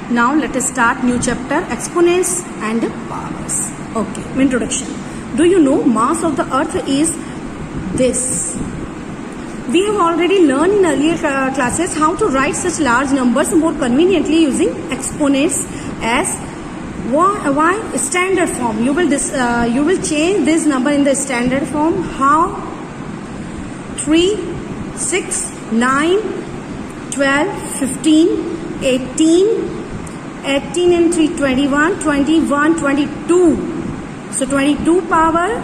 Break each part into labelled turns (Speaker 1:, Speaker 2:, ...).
Speaker 1: Now let us start new chapter, exponents and powers. Okay, introduction. Do you know mass of the earth is this? We have already learned in earlier classes how to write such large numbers more conveniently using exponents as y standard form. You will change this number in the standard form. How? 3, 6, 9, 12, 15, 18 and 3, 21, 21, 22. So 22 power.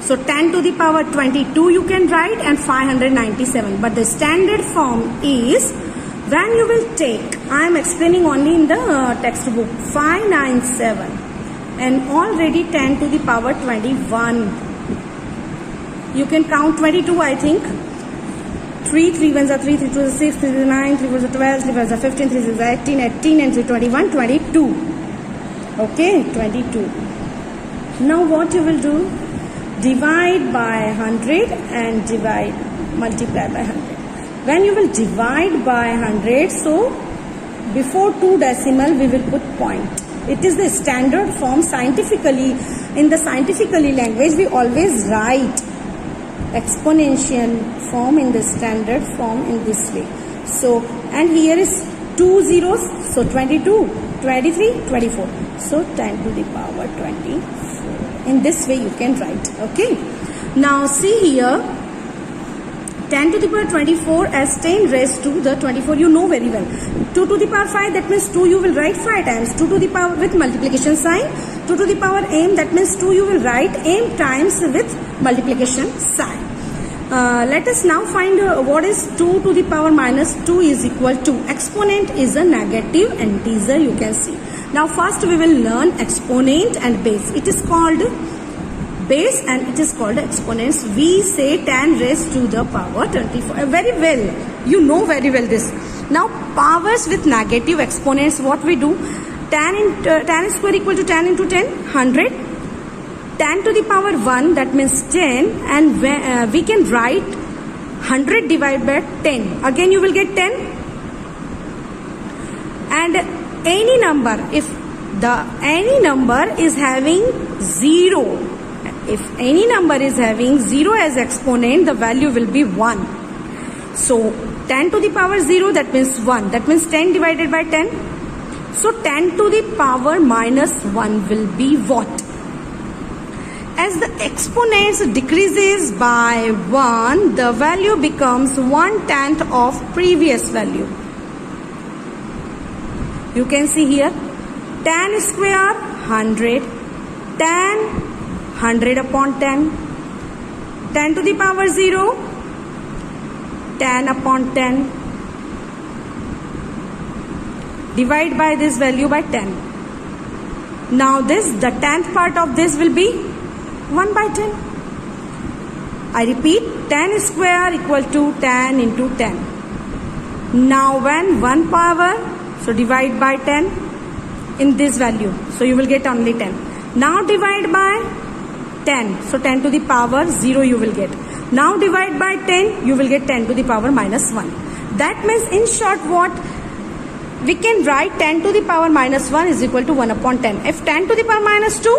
Speaker 1: So 10 to the power 22 you can write and 597. But the standard form is when you will take, I am explaining only in the textbook, 597 and already 10 to the power 21. You can count 22 I think. 3 ones are 3, 3 2s are 6, 3 2s are 9, 3 4s are 12, 3 5s are 15, 3 6s are 18 and 3 21, 22. Okay, 22. Now what you will do? Divide by 100 and multiply by 100. When you will divide by 100, so before 2 decimal we will put point. It is the standard form. Scientifically, in the scientifically language we always write exponential form in the standard form in this way. So, and here is 2 zeros, so 22, 23, 24. So 10 to the power 24. In this way you can write. Okay. Now see here, 10 to the power 24 as 10 raised to the 24. You know very well. 2 to the power 5, that means 2 you will write 5 times. 2 to the power with multiplication sign. 2 to the power m, that means 2 you will write m times with multiplication sign. Let us now find what is 2 to the power minus 2 is equal to. Exponent is a negative integer, you can see. Now first we will learn exponent and base. It is called base and it is called exponents. We say 10 raised to the power 24. Very well. You know very well this. Now powers with negative exponents, what we do? 10 square equal to 10 into 10, 100. 10 to the power 1, that means 10, and we can write 100 divided by 10. Again you will get 10. And any number, if any number is having 0, if any number is having 0 as exponent, the value will be 1. So 10 to the power 0, that means 1. That means 10 divided by 10. So 10 to the power minus 1 will be what? As the exponents decreases by 1, the value becomes 1/10 of previous value. You can see here, 10 square 100, 10, 100 upon 10, 10 to the power 0, 10 upon 10. Divide by this value by 10. Now this, the 10th part of this will be 1 by 10. I repeat, 10 square equal to 10 into 10. Now when 1 power, so divide by 10 in this value. So you will get only 10. Now divide by 10. So 10 to the power 0 you will get. Now divide by 10, you will get 10 to the power minus 1. That means in short what? We can write 10 to the power minus 1 is equal to 1 upon 10. If 10 to the power minus 2,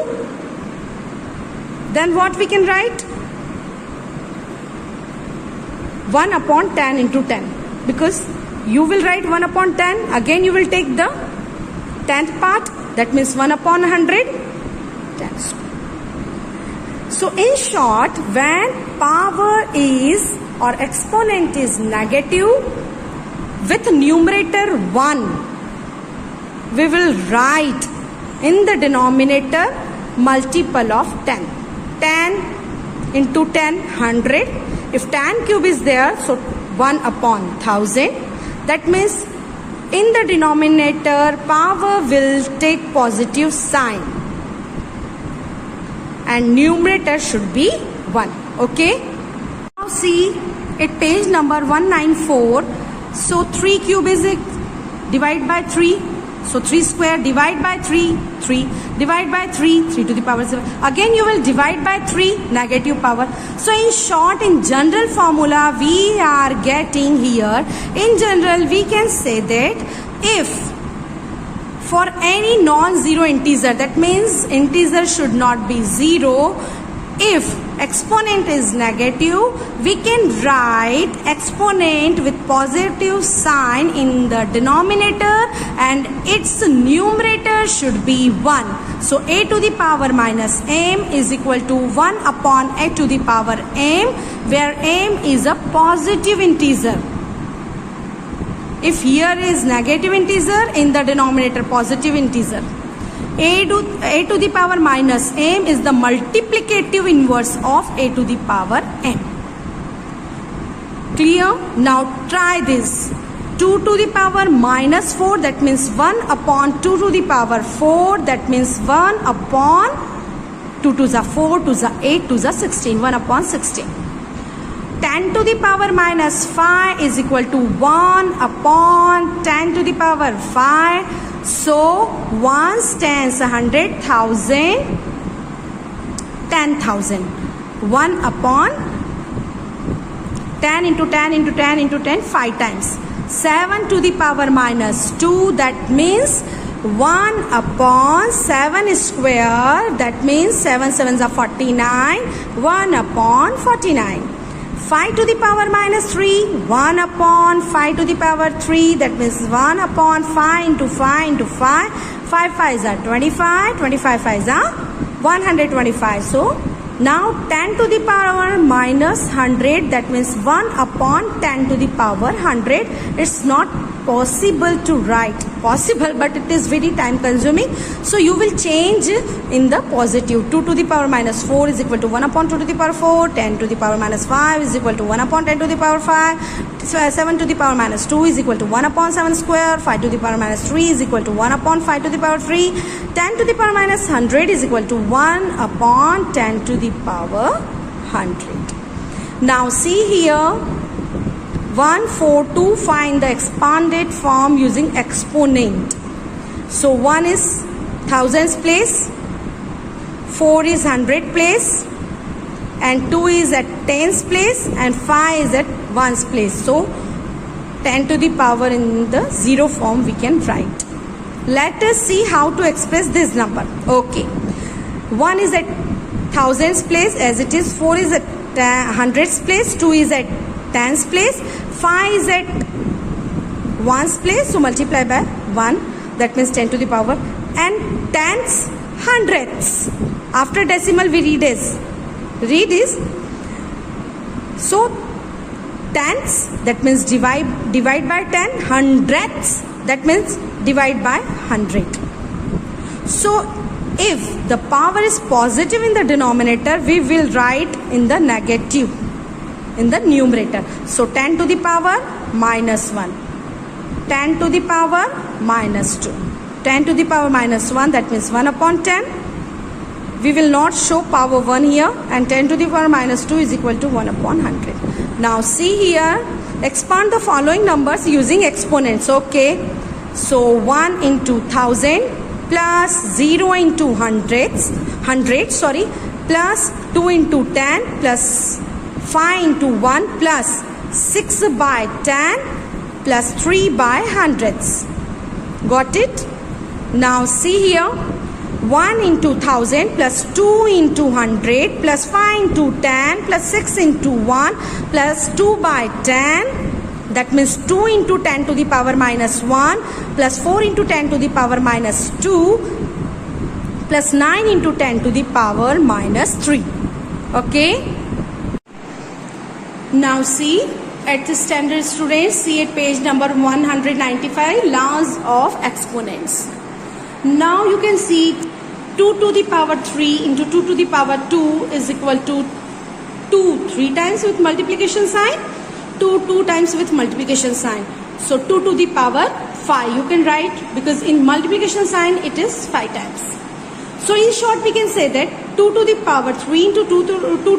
Speaker 1: then what we can write? 1 upon 10 into 10. Because you will write 1 upon 10. Again you will take the 10th part. That means 1 upon 100. 10 square. So in short, when power is or exponent is negative, with numerator 1, we will write in the denominator multiple of 10. 10 into 10, 100. If 10 cube is there, so 1 upon 1000. That means in the denominator, power will take positive sign. And numerator should be 1. Okay. Now see at page number 194. So 3 cube is divide by 3. So 3 square divide by 3, 3 divide by 3, 3 to the power 7. Again you will divide by 3, negative power. So in short, in general formula we are getting here, in general we can say that if for any non-zero integer, that means integer should not be 0, if exponent is negative, we can write exponent with positive sign in the denominator and its numerator should be 1. So a to the power minus m is equal to 1 upon a to the power m, where m is a positive integer. If here is negative integer, in the denominator positive integer. A to the power minus m is the multiplicative inverse of a to the power m. Clear? Now try this. 2 to the power minus 4, that means 1 upon 2 to the power 4, that means 1 upon 2 to the 4 to the 8 to the 16, 1 upon 16. 10 to the power minus 5 is equal to 1 upon 10 to the power 5. So, 1's, 10's, 100,000, 10,000. 1 upon 10 into 10 into 10 into 10, 5 times. 7 to the power minus 2, that means 1 upon 7 square, that means 7 sevens are 49, 1 upon 49. 5 to the power minus 3, 1 upon 5 to the power 3, that means 1 upon 5 into 5 into 5, 5 5s are 25, 25 5s are 125. So, now 10 to the power minus 100, that means 1 upon 10 to the power 100. It's not possible to write. Possible, but it is very time consuming. So you will change in the positive. 2 to the power minus 4 is equal to 1 upon 2 to the power 4. 10 to the power minus 5 is equal to 1 upon 10 to the power 5. 7 to the power minus 2 is equal to 1 upon 7 square. 5 to the power minus 3 is equal to 1 upon 5 to the power 3. 10 to the power minus 100 is equal to 1 upon 10 to the power 100. Now see here. 1, 4, 2, find the expanded form using exponent. So 1 is thousands place, 4 is 100 place, and 2 is at tens place, and 5 is at ones place. So 10 to the power in the 0 form we can write. Let us see how to express this number. Okay. 1 is at thousands place as it is, 4 is at hundreds place, 2 is at tens place, 5 is at ones place, so multiply by 1, that means 10 to the power, and tens, hundreds. After decimal we read is, so tens, that means divide by 10, hundreds, that means divide by 100. So if the power is positive in the denominator, we will write in the negative in the numerator. So 10 to the power minus 1, 10 to the power minus 2, 10 to the power minus 1, that means 1 upon 10. We will not show power 1 here, and 10 to the power minus 2 is equal to 1 upon 100. Now see here, expand the following numbers using exponents. Okay, so 1 into 1000 plus 0 into hundreds, plus 2 into 10 plus 5 into 1 plus 6 by 10 plus 3 by hundreds. Got it? Now see here, 1 into 1000 plus 2 into 100 plus 5 into 10 plus 6 into 1 plus 2 by 10, that means 2 into 10 to the power minus 1 plus 4 into 10 to the power minus 2 plus 9 into 10 to the power minus 3. Okay? Now see at the standard students, see at page number 195, laws of exponents. Now you can see 2 to the power 3 into 2 to the power 2 is equal to 2 3 times with multiplication sign, 2 times with multiplication sign. So 2 to the power 5 you can write, because in multiplication sign it is 5 times. So in short we can say that 2 to the power 3 into 2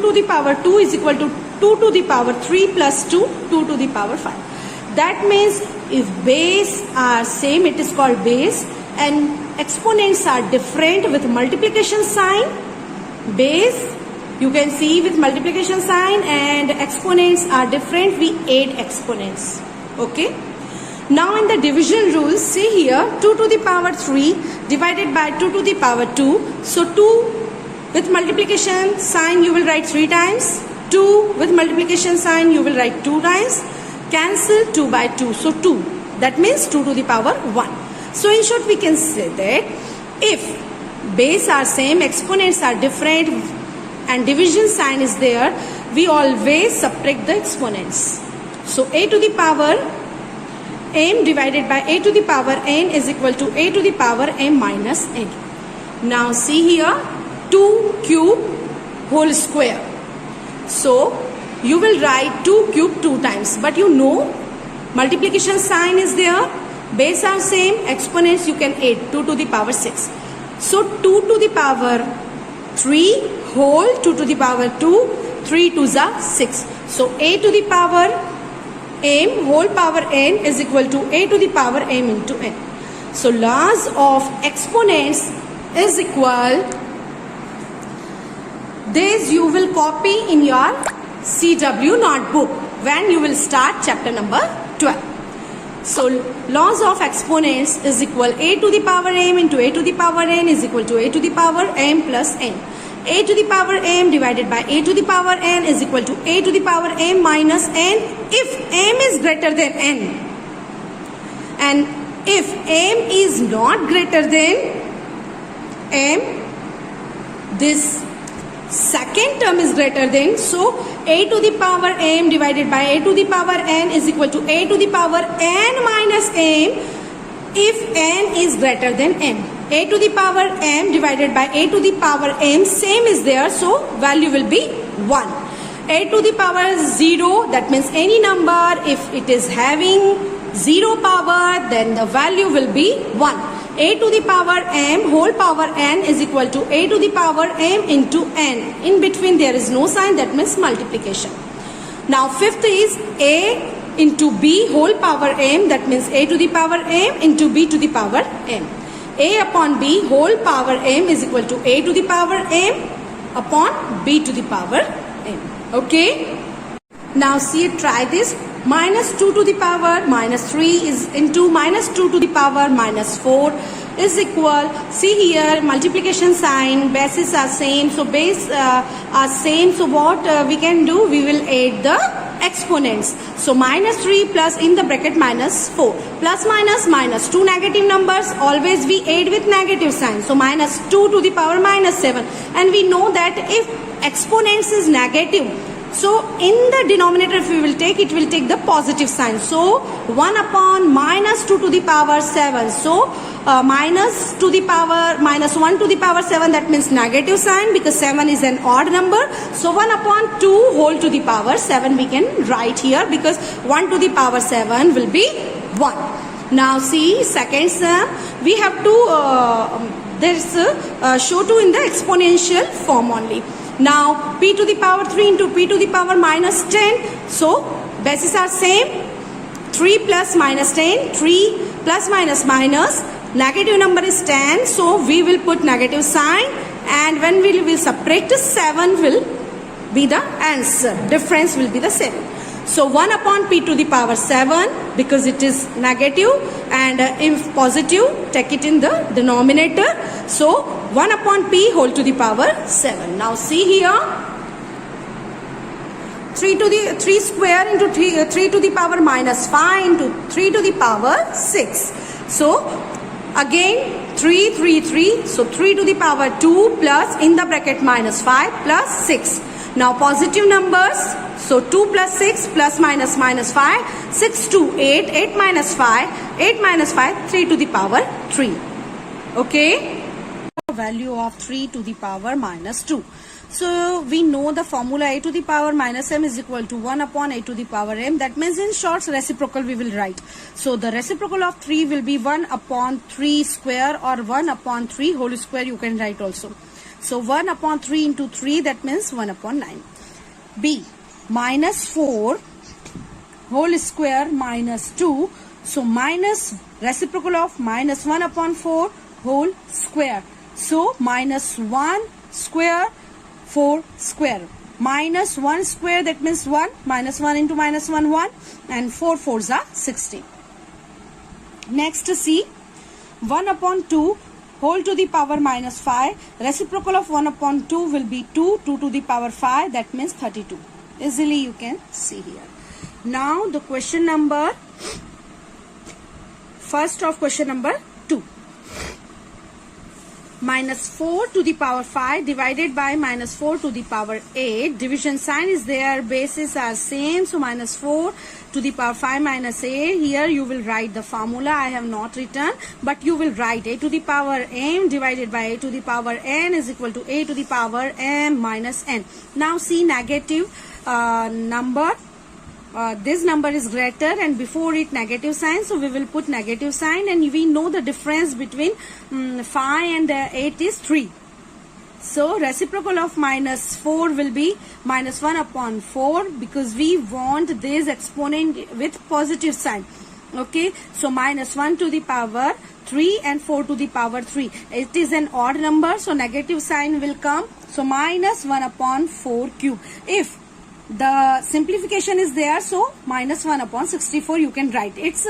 Speaker 1: to the power 2 is equal to 2 to the power 3 plus 2, 2 to the power 5. That means if base are same, it is called base, and exponents are different with multiplication sign. Base you can see with multiplication sign, and exponents are different, we add exponents. Okay. Now in the division rule, see here 2 to the power 3 divided by 2 to the power 2. So 2 with multiplication sign you will write 3 times. 2 with multiplication sign you will write 2 times. Cancel 2 by 2. So 2. That means 2 to the power 1. So in short we can say that if base are same, exponents are different and division sign is there, we always subtract the exponents. So a to the power m divided by a to the power n is equal to a to the power m minus n. Now see here 2 cube whole square. So you will write 2 cube 2 times, but you know multiplication sign is there, base are same, exponents you can add 2 to the power 6. So 2 to the power 3 whole 2 to the power 2, 3 to the 6. So a to the power m whole power n is equal to a to the power m into n. So laws of exponents is equal. This you will copy in your CW notebook when you will start chapter number 12. So laws of exponents is equal a to the power m into a to the power n is equal to a to the power m plus n. A to the power m divided by a to the power n is equal to a to the power m minus n if m is greater than n. And if m is not greater than m, this second term is greater than, so a to the power m divided by a to the power n is equal to a to the power n minus m if n is greater than m. A to the power m divided by a to the power m same is there, so value will be 1. A to the power 0, that means any number if it is having 0 power then the value will be 1. A to the power m whole power n is equal to a to the power m into n. In between there is no sign, that means multiplication. Now fifth is a into b whole power m, that means a to the power m into b to the power m. A upon b whole power m is equal to a to the power m upon b to the power m. Okay. Now see, try this. Minus 2 to the power minus 3 is into minus 2 to the power minus 4 is equal. See here multiplication sign, bases are same, so base are same. So what we can do, we will add the exponents. So minus 3 plus in the bracket minus 4 plus minus 2 negative numbers, always we add with negative sign. So minus 2 to the power minus 7, and we know that if exponents is negative, so in the denominator if we will take, it will take the positive sign. So 1 upon minus 2 to the power 7. So minus to the power minus 1 to the power 7, that means negative sign because 7 is an odd number. So 1 upon 2 whole to the power 7 we can write here because 1 to the power 7 will be 1. Now see second sum, we have to show to in the exponential form only. Now p to the power 3 into p to the power minus 10. So bases are same. 3 plus minus 10. 3 plus minus minus. Negative number is 10. So we will put negative sign. And when we will subtract, 7 will be the answer. Difference will be the 7. So 1 upon p to the power 7 because it is negative, and if positive take it in the denominator. So 1 upon p whole to the power 7. Now see here 3 square into 3 to the power minus 5 into 3 to the power 6. So again 3. So 3 to the power 2 plus in the bracket minus 5 plus 6. Now positive numbers. So 2 plus 6 plus minus 5, 6 to 8, 8 minus 5, 8 minus 5, 3 to the power 3. Okay. Value of 3 to the power minus 2. So we know the formula a to the power minus m is equal to 1 upon a to the power m. That means in short reciprocal we will write. So the reciprocal of 3 will be 1 upon 3 square or 1 upon 3 whole square you can write also. So 1 upon 3 into 3, that means 1 upon 9. B. Minus 4 whole square minus 2. So minus reciprocal of minus 1 upon 4 whole square. So minus 1 square 4 square. Minus 1 square, that means 1. Minus 1 into minus 1, 1. And 4 4s are 16. Next, see, 1 upon 2 whole to the power minus 5. Reciprocal of 1 upon 2 will be 2 to the power 5. That means 32. Easily you can see here. Now the question number, first of question number 2. Minus 4 to the power 5 divided by minus 4 to the power 8. Division sign is there, bases are same. So minus 4 to the power 5 minus a. Here you will write the formula. I have not written, but you will write a to the power m divided by a to the power n is equal to a to the power m minus n. Now see negative number. This number is greater and before it negative sign, so we will put negative sign, and we know the difference between 5 and 8 is 3. So reciprocal of minus 4 will be minus 1 upon 4, because we want this exponent with positive sign. Okay, so minus 1 to the power 3 and 4 to the power 3. It is an odd number, so negative sign will come. So minus 1 upon 4 cube. If the simplification is there, so minus 1 upon 64 you can write. It's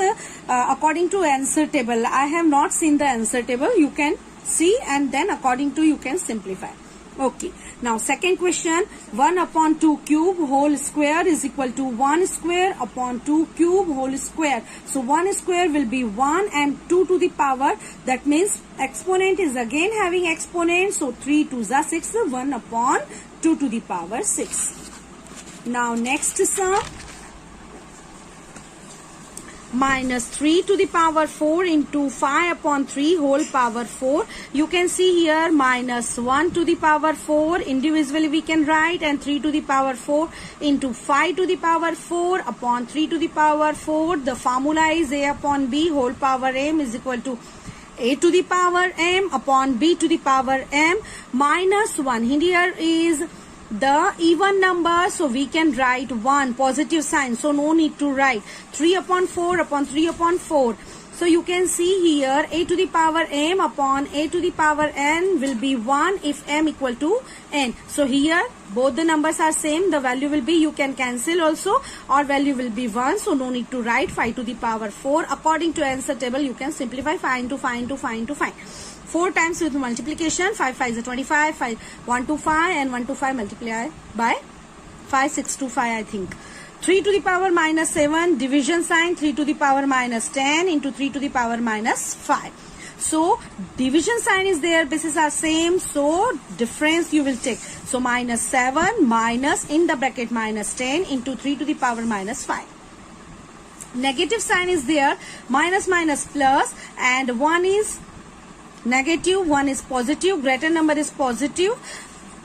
Speaker 1: according to answer table. I have not seen the answer table. You can see and then according to you can simplify. Okay, now second question, 1 upon 2 cube whole square is equal to 1 square upon 2 cube whole square. So 1 square will be 1 and 2 to the power, that means exponent is again having exponent, so 3 2s are 6, 1 upon 2 to the power 6. Now next sum, minus 3 to the power 4 into 5 upon 3 whole power 4. You can see here minus 1 to the power 4 individually we can write, and 3 to the power 4 into 5 to the power 4 upon 3 to the power 4. The formula is a upon b whole power m is equal to a to the power m upon b to the power m minus 1. Here is the even number, so we can write 1 positive sign, so no need to write 3 upon 4 upon 3 upon 4. So you can see here a to the power m upon a to the power n will be 1 if m equal to n. So here both the numbers are same, the value will be, you can cancel also, or value will be 1, so no need to write 5 to the power 4. According to answer table you can simplify 5 into 5 into 5 into 5. 4 times with multiplication, 5 5 is 25, 5 1 to 5 and 1 to 5 multiply by 5 6 to 5 I think. 3 to the power minus 7, division sign, 3 to the power minus 10 into 3 to the power minus 5. So division sign is there, bases are same, so difference you will take. So minus 7 minus in the bracket minus 10 into 3 to the power minus 5. Negative sign is there, minus minus plus, and 1 is negative, 1 is positive, greater number is positive,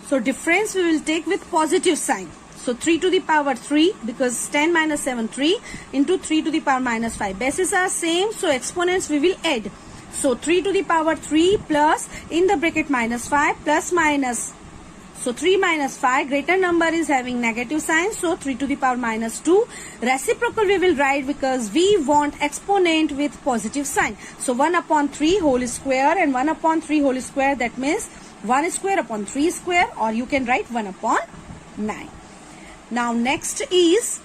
Speaker 1: so difference we will take with positive sign. So 3 to the power 3, because 10 minus 7 3 into 3 to the power minus 5. Bases are same, so exponents we will add. So 3 to the power 3 plus in the bracket minus 5 plus minus, so 3 minus 5, greater number is having negative sign, so 3 to the power minus 2. Reciprocal we will write because we want exponent with positive sign. So 1 upon 3 whole square and 1 upon 3 whole square, that means 1 square upon 3 square, or you can write 1 upon 9. Now next is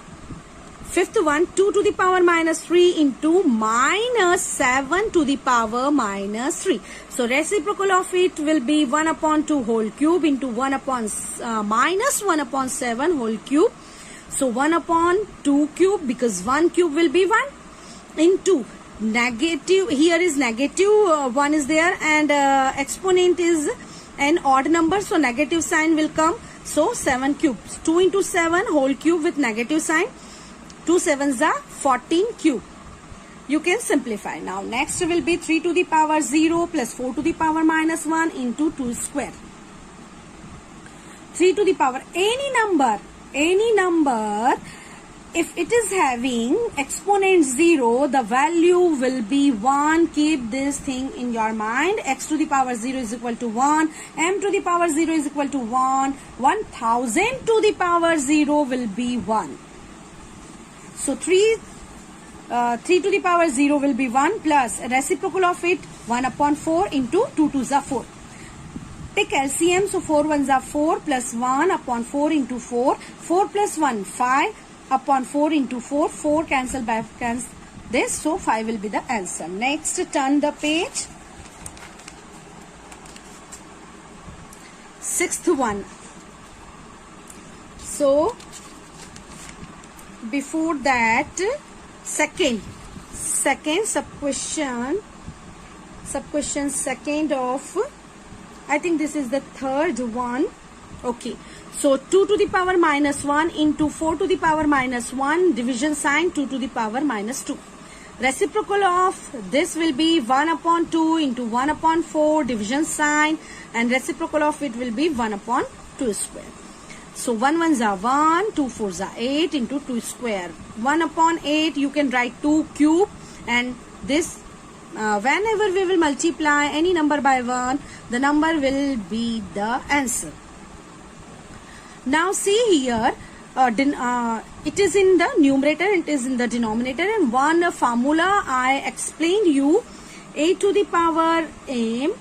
Speaker 1: fifth one, 2 to the power minus 3 into minus 7 to the power minus 3. So reciprocal of it will be 1 upon 2 whole cube into 1 upon minus 1 upon 7 whole cube. So 1 upon 2 cube, because 1 cube will be 1, into negative, here is negative 1 is there, and exponent is an odd number, so negative sign will come. So 7 cubes, 2 into 7 whole cube with negative sign, 2 7s are 14 cube. You can simplify. Now next will be 3 to the power 0 plus 4 to the power minus 1 into 2 square. 3 to the power any number, if it is having exponent 0, the value will be 1. Keep this thing in your mind. X to the power 0 is equal to 1. M to the power 0 is equal to 1. 1000 to the power 0 will be 1. So 3 to the power 0 will be 1 plus reciprocal of it 1 upon 4 into 2 2s are 4. Take LCM, so 4 1s are 4 plus 1 upon 4 into 4. 4 plus 1 5 upon 4 into 4. 4 cancel by this. So 5 will be the answer. Next, turn the page. Sixth one. So before that, second sub question second of, I think this is the third one. Okay, so 2 to the power minus 1 into 4 to the power minus 1, division sign 2 to the power minus 2. Reciprocal of this will be 1 upon 2 into 1 upon 4, division sign, and reciprocal of it will be 1 upon 2 square. So 1 ones are 1, 2 fours are 8 into 2 square. 1 upon 8 you can write 2 cube, and this whenever we will multiply any number by 1, the number will be the answer. Now see here, it is in the numerator, it is in the denominator, and one formula I explained you, a to the power m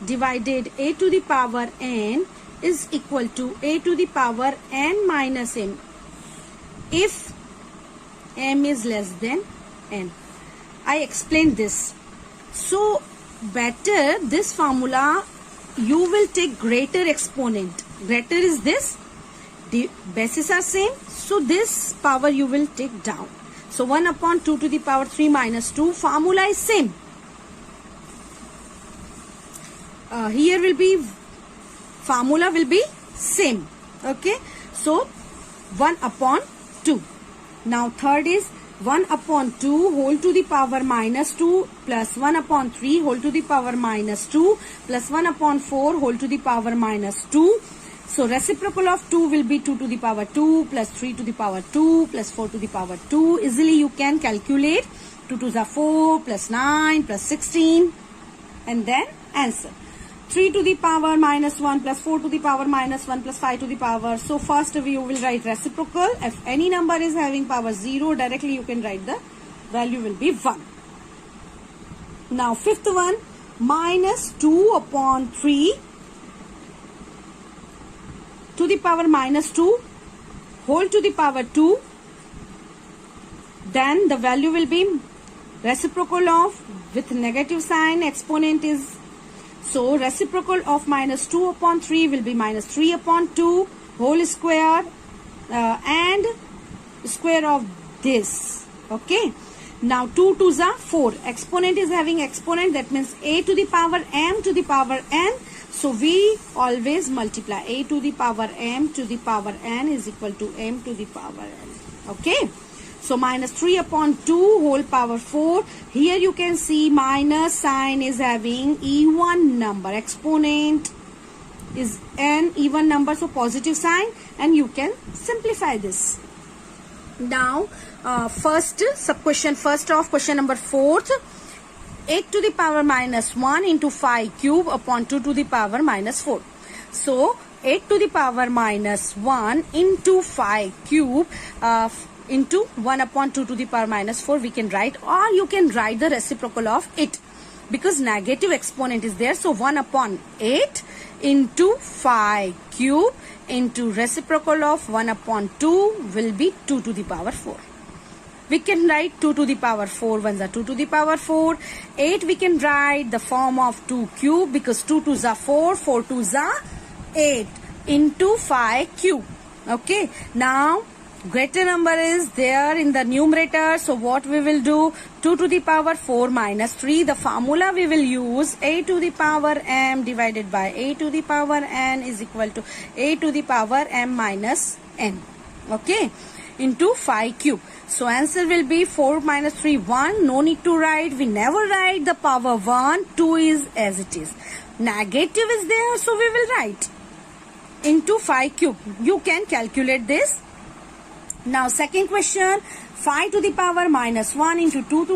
Speaker 1: divided a to the power n is equal to a to the power n minus m if m is less than n. I explained this. So better this formula, you will take greater exponent. Greater is this, the bases are same, so this power you will take down. So 1 upon 2 to the power 3 minus 2, formula is same. Here will be, formula will be same. Okay, so 1 upon 2. Now third is 1 upon 2 whole to the power minus 2 plus 1 upon 3 whole to the power minus 2 plus 1 upon 4 whole to the power minus 2. So reciprocal of 2 will be 2 to the power 2 plus 3 to the power 2 plus 4 to the power 2. Easily you can calculate. 2 2s are 4 plus 9 plus 16, and then answer. 3 to the power minus 1 plus 4 to the power minus 1 plus 5 to the power. So first we will write reciprocal. If any number is having power 0, directly you can write the value will be 1. Now fifth one, minus 2 upon 3 to the power minus 2 whole to the power 2. Then the value will be reciprocal of with negative sign, exponent is, so reciprocal of minus 2 upon 3 will be minus 3 upon 2 whole square and square of this. Okay, now 2 2s are 4. Exponent is having exponent, that means a to the power m to the power n. So we always multiply. A to the power m to the power n is equal to m to the power n. Okay. So minus 3 upon 2 whole power 4. Here you can see minus sign is having even number. Exponent is an even number, so positive sign, and you can simplify this. Now first sub question, first of question number 4th. 8 to the power minus 1 into 5 cube upon 2 to the power minus 4. So 8 to the power minus 1 into 5 cube into 1 upon 2 to the power minus 4 we can write, or you can write the reciprocal of it because negative exponent is there. So 1 upon 8 into 5 cube into reciprocal of 1 upon 2 will be 2 to the power 4. We can write 2 to the power 4 ones are 2 to the power 4. 8 we can write the form of 2 cube because 2 2s are 4, 4 2s are 8 into 5 cube. Okay, now greater number is there in the numerator, so what we will do, 2 to the power 4 minus 3, the formula we will use, a to the power m divided by a to the power n is equal to a to the power m minus n. Okay, into 5 cube. So answer will be 4 minus 3 1. No need to write, we never write the power 1. 2 is as it is, negative is there, so we will write into 5 cube. You can calculate this. Now second question, 5 to the power minus 1 into 2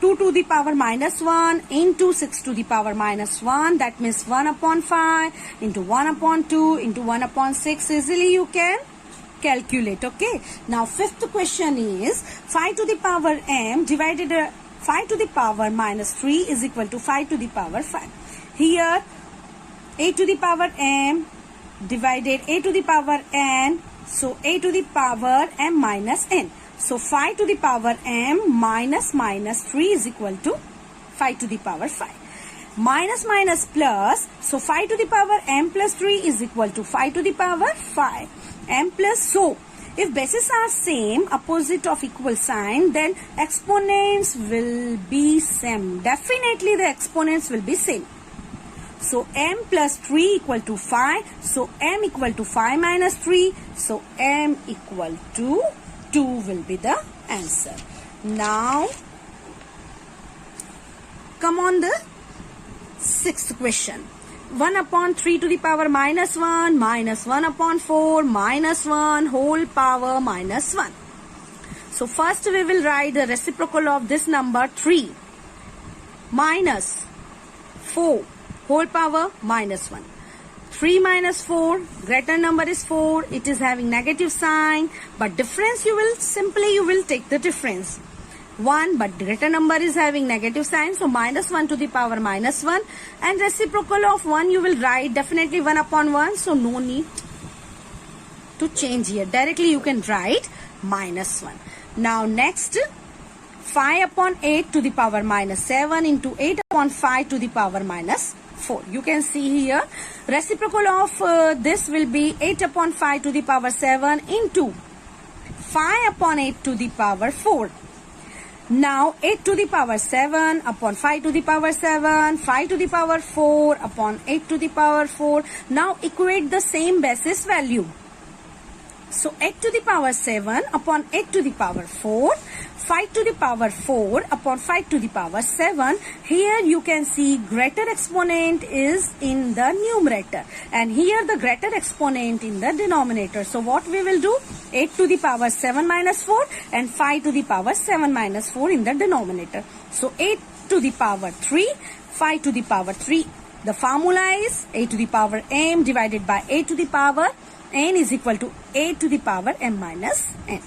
Speaker 1: to the power minus 1 into 6 to the power minus 1, that means 1 upon 5 into 1 upon 2 into 1 upon 6. Easily you can calculate. Okay, now fifth question is 5 to the power m divided 5 to the power minus 3 is equal to 5 to the power 5. Here a to the power m divided a to the power n, so a to the power m minus n. So 5 to the power m minus 3 is equal to 5 to the power 5. Minus minus plus, so 5 to the power m plus 3 is equal to 5 to the power 5. M plus, so if bases are same, opposite of equal sign, then exponents will be same. Definitely the exponents will be same. So m plus 3 equal to 5. So m equal to 5 minus 3. So m equal to 2 will be the answer. Now come on the sixth question. 1 upon 3 to the power minus 1 minus 1 upon 4 minus 1 whole power minus 1. So first we will write the reciprocal of this number 3 minus 4 whole power minus 1. 3 minus 4, greater number is 4. It is having negative sign, but difference you will take the difference. 1, but greater number is having negative sign, so minus 1 to the power minus 1, and reciprocal of 1 you will write definitely 1 upon 1, so no need to change here. Directly you can write minus 1. Now next, 5 upon 8 to the power minus 7 into 8 upon 5 to the power minus 4. You can see here reciprocal of this will be 8 upon 5 to the power 7 into 5 upon 8 to the power 4. Now 8 to the power 7 upon 5 to the power 7, 5 to the power 4 upon 8 to the power 4. Now equate the same basis value. So 8 to the power 7 upon 8 to the power 4, 5 to the power 4 upon 5 to the power 7. Here you can see greater exponent is in the numerator and here the greater exponent in the denominator. So what we will do? 8 to the power 7 minus 4 and 5 to the power 7 minus 4 in the denominator. So 8 to the power 3, 5 to the power 3. The formula is 8 to the power m divided by 8 to the power n is equal to 8 to the power m minus n.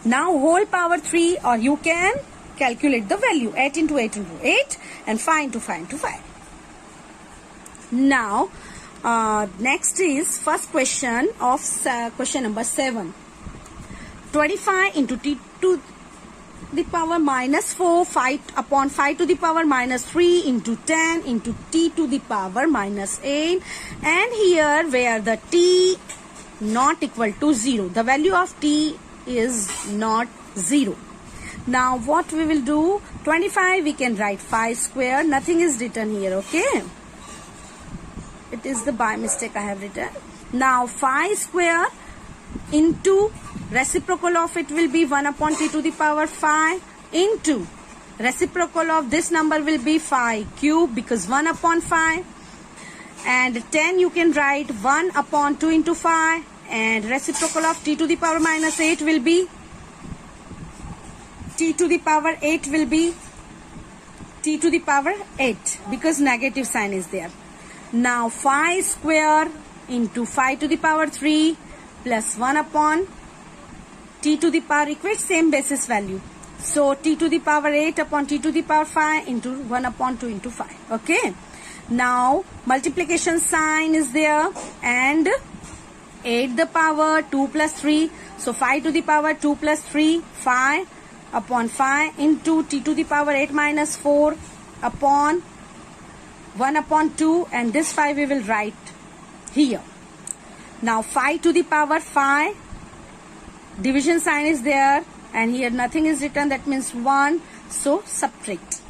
Speaker 1: Now whole power 3, or you can calculate the value 8 into 8 into 8 and 5 into 5 into 5. Now next is first question of question number 7. 25 into t to the power minus 4, 5 upon 5 to the power minus 3 into 10 into t to the power minus 8, and here where the t not equal to 0, the value of t is not 0. Now what we will do? 25 we can write 5 square. Nothing is written here, okay? It is the by mistake I have written. Now 5 square into reciprocal of it will be 1 upon t to the power 5 into reciprocal of this number will be 5 cube, because 1 upon 5, and 10 you can write 1 upon 2 into 5, and reciprocal of t to the power minus 8 will be t to the power 8 will be t to the power 8, because negative sign is there. Now 5 square into 5 to the power 3 plus 1 upon t to the power equates same basis value. So t to the power 8 upon t to the power 5 into 1 upon 2 into 5. Okay. Now multiplication sign is there, and 8 the power 2 plus 3. So 5 to the power 2 plus 3, 5 upon 5 into t to the power 8 minus 4 upon 1 upon 2, and this 5 we will write here. Now 5 to the power 5, division sign is there, and here nothing is written, that means 1. So subtract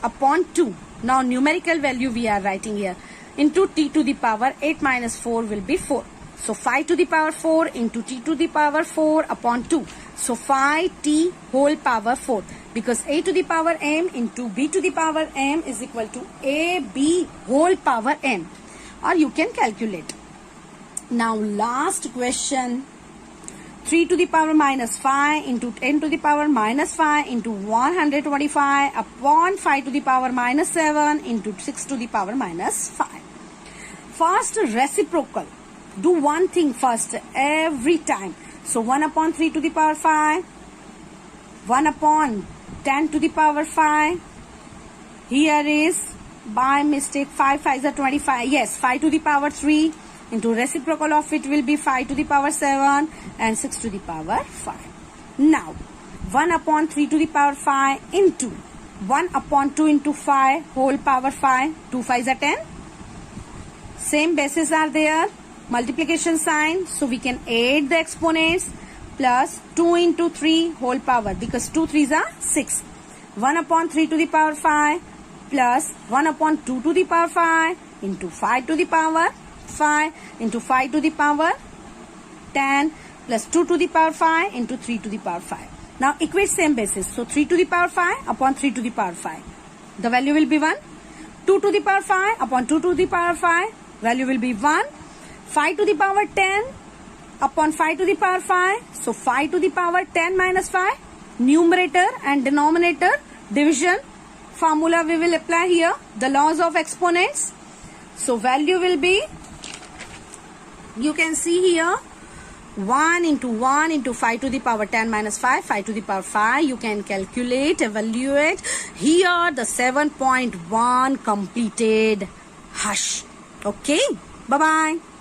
Speaker 1: upon 2. Now numerical value we are writing here into t to the power 8 minus 4 will be 4. So 5 to the power 4 into t to the power 4 upon 2. So 5t whole power 4, because a to the power m into b to the power m is equal to ab whole power m, or you can calculate. Now last question, 3 to the power minus 5 into 10 to the power minus 5 into 125 upon 5 to the power minus 7 into 6 to the power minus 5. First reciprocal. Do one thing first every time. So 1 upon 3 to the power 5, 1 upon 10 to the power 5. Here is by mistake 5 5s are 25. Yes, 5 to the power 3 into reciprocal of it will be 5 to the power 7 and 6 to the power 5. Now 1 upon 3 to the power 5 into 1 upon 2 into 5 whole power 5. 2 5s are 10. Same bases are there. Multiplication sign. So we can add the exponents. Plus 2 into 3 whole power, because 2 3s are 6. 1 upon 3 to the power 5 plus 1 upon 2 to the power 5 into 5 to the power 5 into 5 to the power 10 plus 2 to the power 5 into 3 to the power 5. Now equate same basis. So 3 to the power 5 upon 3 to the power 5. The value will be 1. 2 to the power 5 upon 2 to the power 5. Value will be 1. 5 to the power 10 upon 5 to the power 5. So 5 to the power 10 minus 5. Numerator and denominator division formula we will apply here. The laws of exponents. So value will be, you can see here, 1 into 5 to the power 10 minus 5. 5 to the power 5. You can calculate, evaluate. Here the 7.1 completed. Hush. Okay. Bye-bye.